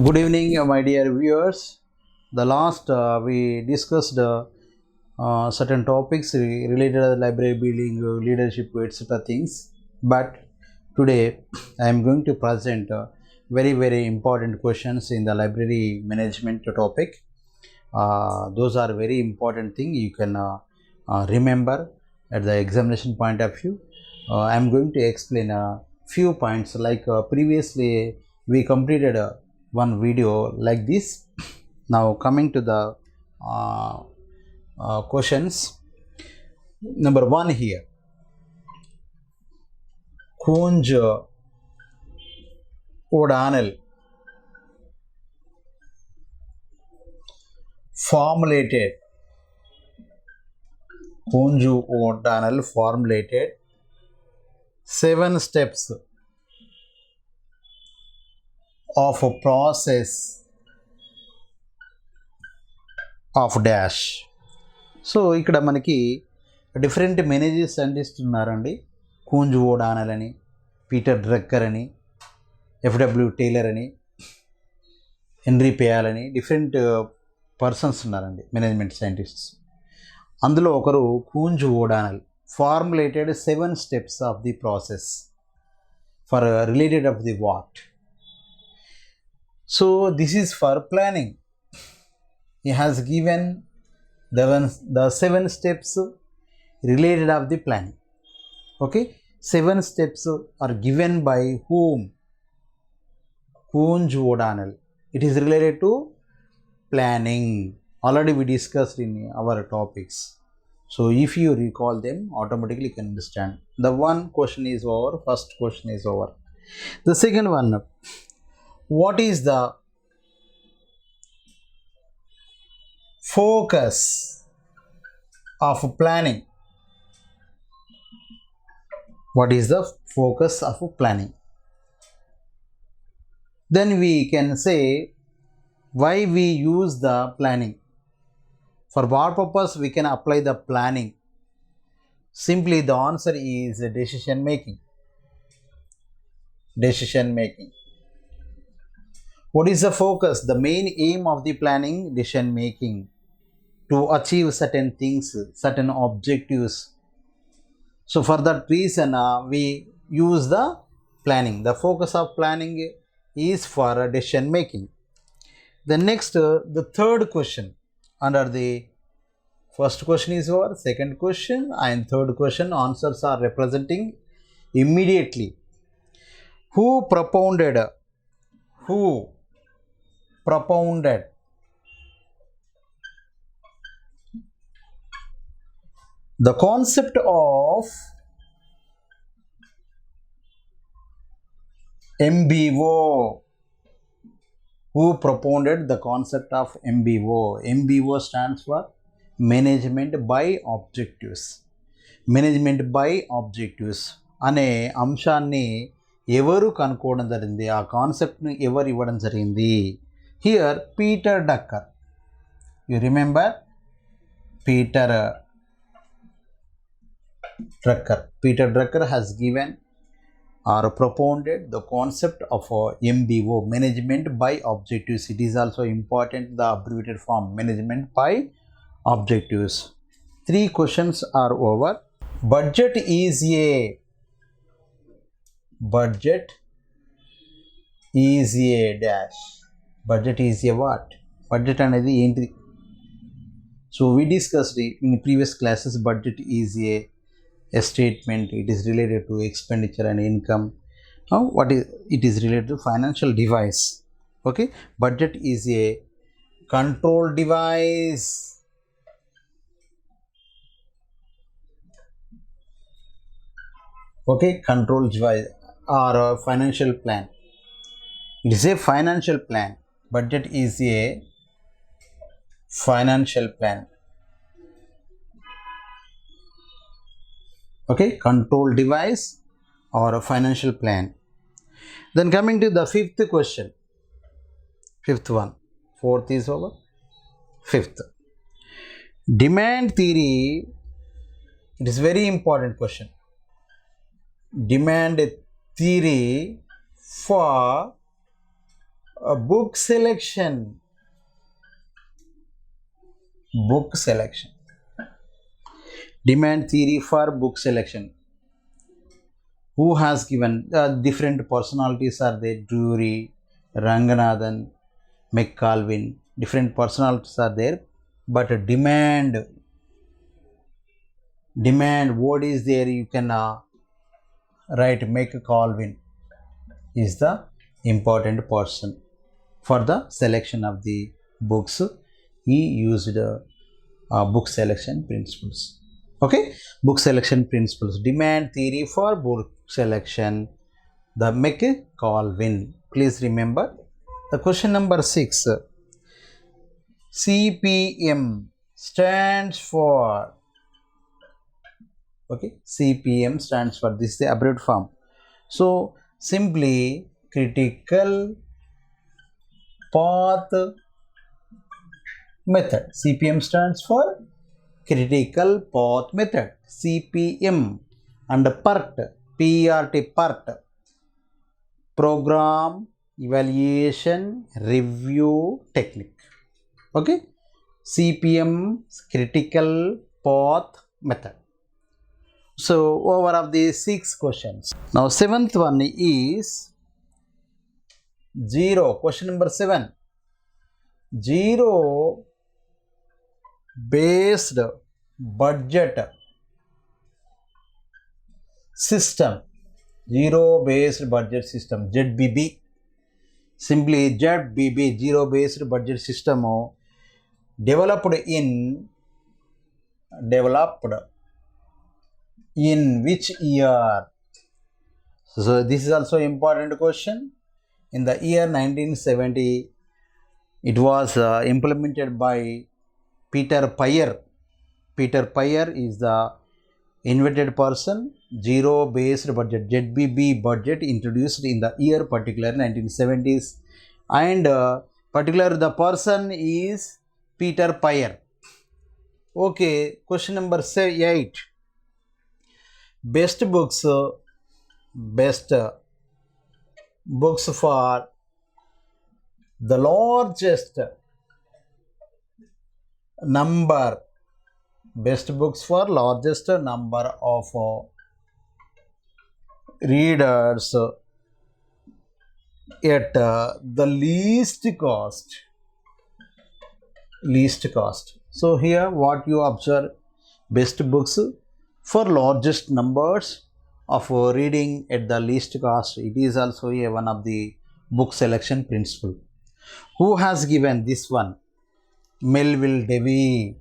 Good evening, my dear viewers. The last we discussed certain topics related to the library building, leadership, etc. things. But today I am going to present very important questions in the library management topic. Those are very important thing you can remember at the examination point of view. I am going to explain a few points like previously we completed one video like this. Now coming to the uh, questions. Number one here. Kunj O'Donnell formulated Kunj O'Donnell formulated 7 steps of a process of dash. So ఇక్కడ మనకి different managers scientist ఉన్నారండి. Koontz O'Donnell అని, Peter Drucker అని, FW Taylor అని, Henry Fayol అని different persons ఉన్నారండి management scientists. అందులో ఒకరు Koontz O'Donnell formulated 7 steps of the process for related of the what. So this is for planning. He has given the 7 steps related of the planning. Okay, 7 steps are given by whom? Kunj O'Donnell. It is related to planning. Already we discussed in our topics. So if you recall them, automatically you can understand. The one question is over. First question is over. The second one, what is the focus of planning? What is the focus of planning? Then we can say why we use the planning. For what purpose we can apply the planning? Simply the answer is decision making. Decision making. What is the focus? The main aim of the planning, decision making, to achieve certain things, certain objectives. So for that reason we use the planning. The focus of planning is for decision making. The next, the third question under the first question is over, second question and third question answers are representing immediately. Who propounded the concept of MBO? Who propounded the concept of MBO? MBO stands for Management by Objectives. Management by Objectives అనే అంశాన్ని ఎవరు కనుక్కోవడం జరిగింది? ఆ కాన్సెప్ట్ని ఎవరు ఇవ్వడం జరిగింది? Here Peter decker. You remember Peter Drucker. Peter Drucker has given or propounded the concept of MBO, Management by Objectives. It is also important, the abbreviated form, Management by Objectives. 3 questions are over. Budget is a dash. Budget is a what? Budget అనేది ఏంటిది? So we discussed in previous classes, budget is a statement. It is related to expenditure and income. What is it? Is related to financial device. Okay, budget is a control device. Okay, control device or a financial plan. It is a financial plan. Budget is a financial plan. Okay, control device or a financial plan. Then coming to the fifth question. Fifth one. Fourth is over. Fifth. Demand theory. It is very important question. Demand theory for book selection. Book selection. Demand theory for book selection. Who has given different personalities are there? Drury, Ranganathan, McCalvin. Different personalities are there, but demand what is there? You can write McCalvin is the important person for the selection of the books. He used book selection principles. Okay, book selection principles. Demand theory for book selection. The McCalvin. Please remember. The question number 6. CPM stands for. Okay, CPM stands for, this is the abbreviated form. So simply critical path method. CPM stands for critical path method. CPM. And PERT, PERT, program evaluation review technique. Okay, CPM, critical path method. So over of these 6 questions. Now 7th one is zero. Question number 7. Zero based budget system. Zero based budget system. ZBB. Simply ZBB, zero based budget system, developed in which year? So this is also important question. In the year 1970, it was implemented by Peter Payer. Peter Payer is the invented person. Zero based budget, ZBB budget, introduced in the year particular 1970s, and particular the person is Peter Payer. Okay, question number 8. Best books for the largest number. Best books for largest number of readers at the least cost. So here what you observe, best books for largest numbers of reading at the least cost. It is also one of the book selection principle. Who has given this one? Melville Davis.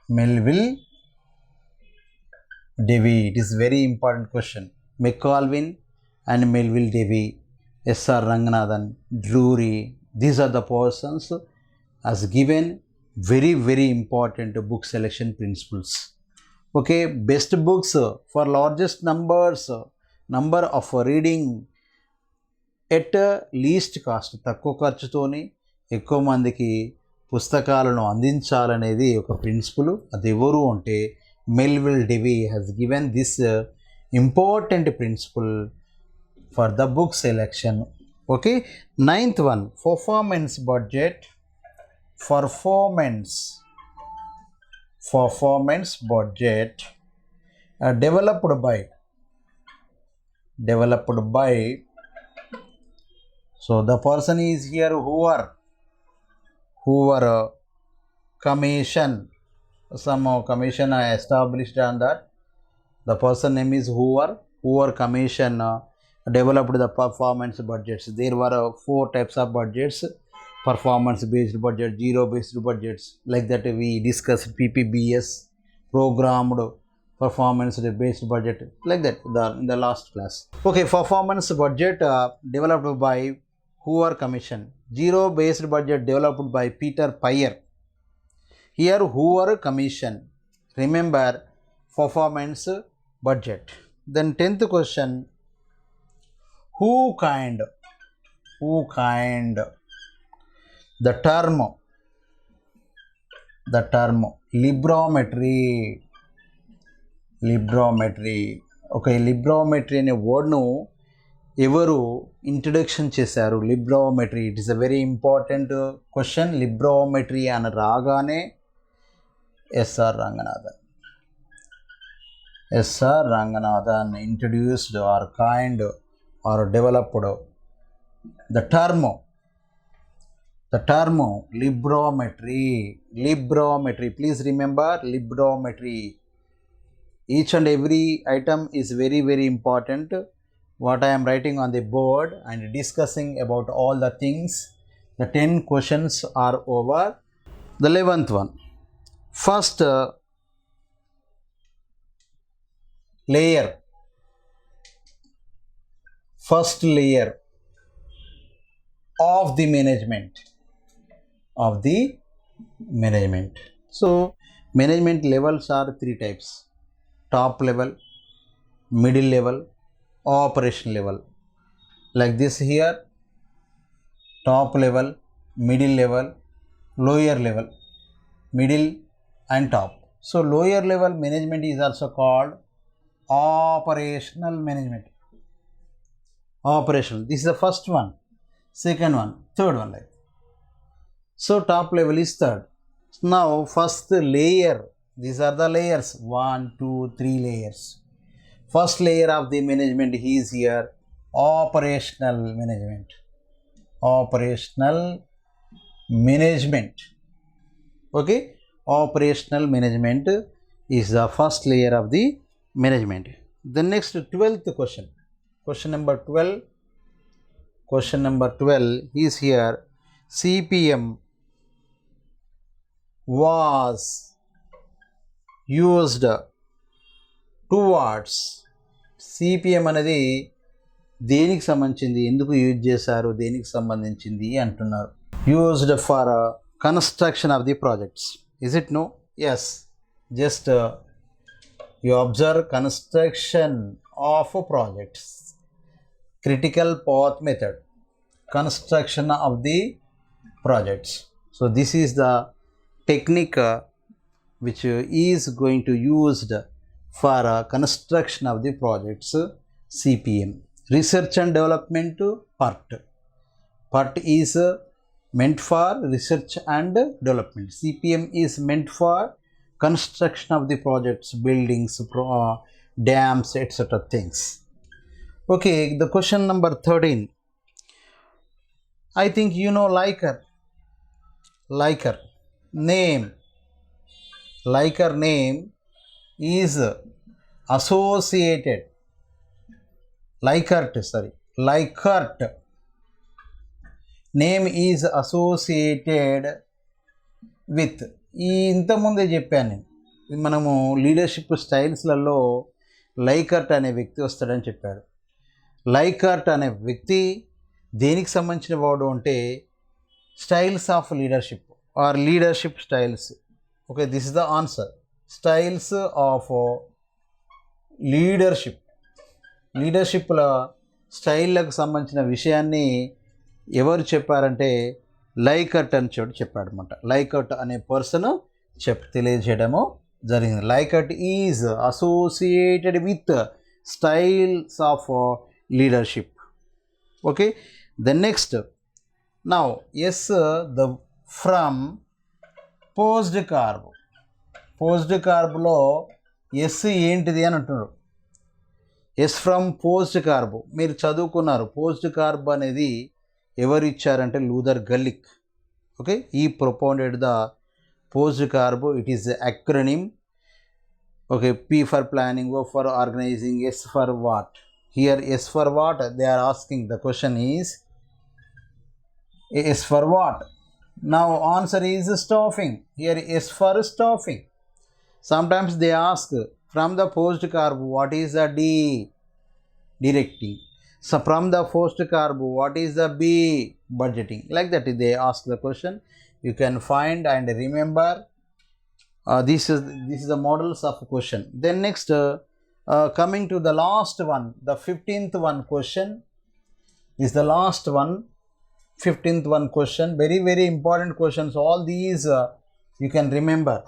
Melville Davis. It is very important question. McCalvin and Melville Davis, S.R. Ranganathan, Drury. These are the persons as given very important book selection principles. Okay, best books for largest number of reading at least cost. తక్కువ ఖర్చుతోని ఎక్కువ మందికి పుస్తకాలను అందించాలనేది ఒక principal. అది ఎవరు అంటే Melville డెవి has given this important principle for the book selection. Okay, 9th one, performance budget. Performance budget developed by so the person is here Hoover commission. Some commission I established on that. The person name is Hoover commission developed the performance budgets. There were 4 types of budgets: performance based budget, zero based budgets, like that we discussed PPBS, programmed performance based budget, like that in the last class. Okay, performance budget developed by Hoover commission. Zero based budget developed by Peter Payer. Here Hoover commission. Remember performance budget. Then 10th question, who kind the term librometry. Okay, librometry అనే వర్డ్ను ఎవరు introduction చేశారు librometry? It is a very important question. Librometry అని రాగానే SR Ranganathan. SR Ranganathan introduced or coined or developed the term librometry. Please remember librometry. Each and every item is very very important. What I am writing on the board and discussing about all the things. The 10 questions are over. The 11th one, first layer of the management. So management levels are 3 types: top level, middle level, operation level. Like this here: top level, middle level, lower level, middle and top. So lower level management is also called operational management. Operational, this is the first one, second one, third one, like. So top level is third. Now first layer, these are the layers, 1 2 3 layers. First layer of the management is here operational management. Okay, operational management is the first layer of the management. The next 12th question, question number 12 is here: CPM was used towards. CPM అనేది దేనికి సంబంధించింది, ఎందుకు use చేశారు, దేనికి సంబంధించింది అంటున్నారు. Used for construction of the projects. Is it? No. Yes. Just you observe construction of projects. Critical path method, construction of the projects. So this is the technique which is going to used for construction of the projects. CPM, research and development part is meant for research and development. CPM is meant for construction of the projects, buildings, dams, etc. things. Okay, the question number 13. I think you know Liker name. Liker name is associated. Likert name is associated with. ఇంతకుముందే చెప్పాను నేను, మనము leadership స్టైల్స్లలో లైకర్ట్ అనే వ్యక్తి వస్తాడని చెప్పాడు. లైకర్ట్ అనే వ్యక్తి దేనికి సంబంధించిన వాడు అంటే styles of leadership or leadership styles. Okay, this is the answer. Styles of లీడర్షిప్ల స్టైల్లకు సంబంధించిన విషయాన్ని ఎవరు చెప్పారంటే లైకర్ట్ అని చెప్పాడు అనమాట. లైకర్ట్ అనే పర్సన్ తెలియజేయడము జరిగింది. Likert is associated with styles of leadership. Okay, the next now is the from పోస్డ్ కార్బ్లో ఎస్ ఏంటిది అని అంటున్నారు. ఎస్ ఫ్రమ్ పోస్డ్ కార్బ్ మీరు చదువుకున్నారు. పోస్డ్ కార్బ్ అనేది ఎవరు ఇచ్చారంటే Luther Gulick. Okay, he propounded the POSDCORB. It is acronym. Okay, P for planning, O for organizing, S for what? Here S for what they are asking. The question is S for what? Now answer is staffing. Here S for staffing. Sometimes they ask from the post carb what is the D? Directing. So from the post carb what is the B? Budgeting. Like that they ask the question. You can find and remember. This is the models of question. Then next coming to the last one, the 15th one question is the last one. 15th one question, very very important questions. All these you can remember.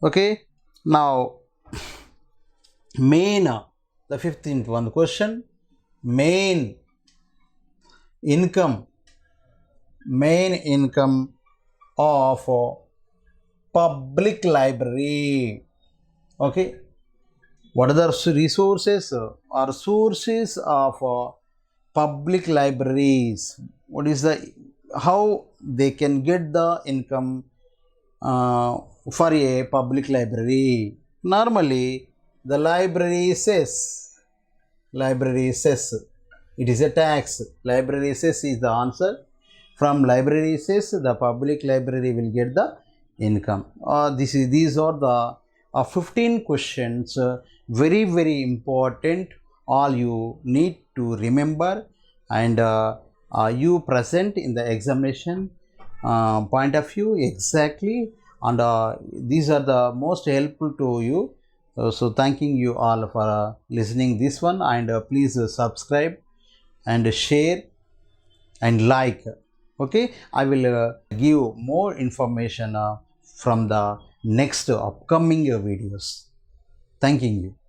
Okay, now main the 15th one question, main income main income of public library. Okay, what are the resources or sources of public libraries? What is the how they can get the income for a public library? Normally, the library says it is a tax. Library says is the answer. From library says the public library will get the income. These are the 15 questions, very very important. All you need to remember, and you present in the examination point of view exactly, and these are the most helpful to you. So thanking you all for listening this one, and please subscribe and share and like. Okay, I will give more information from the next upcoming videos. Thanking you.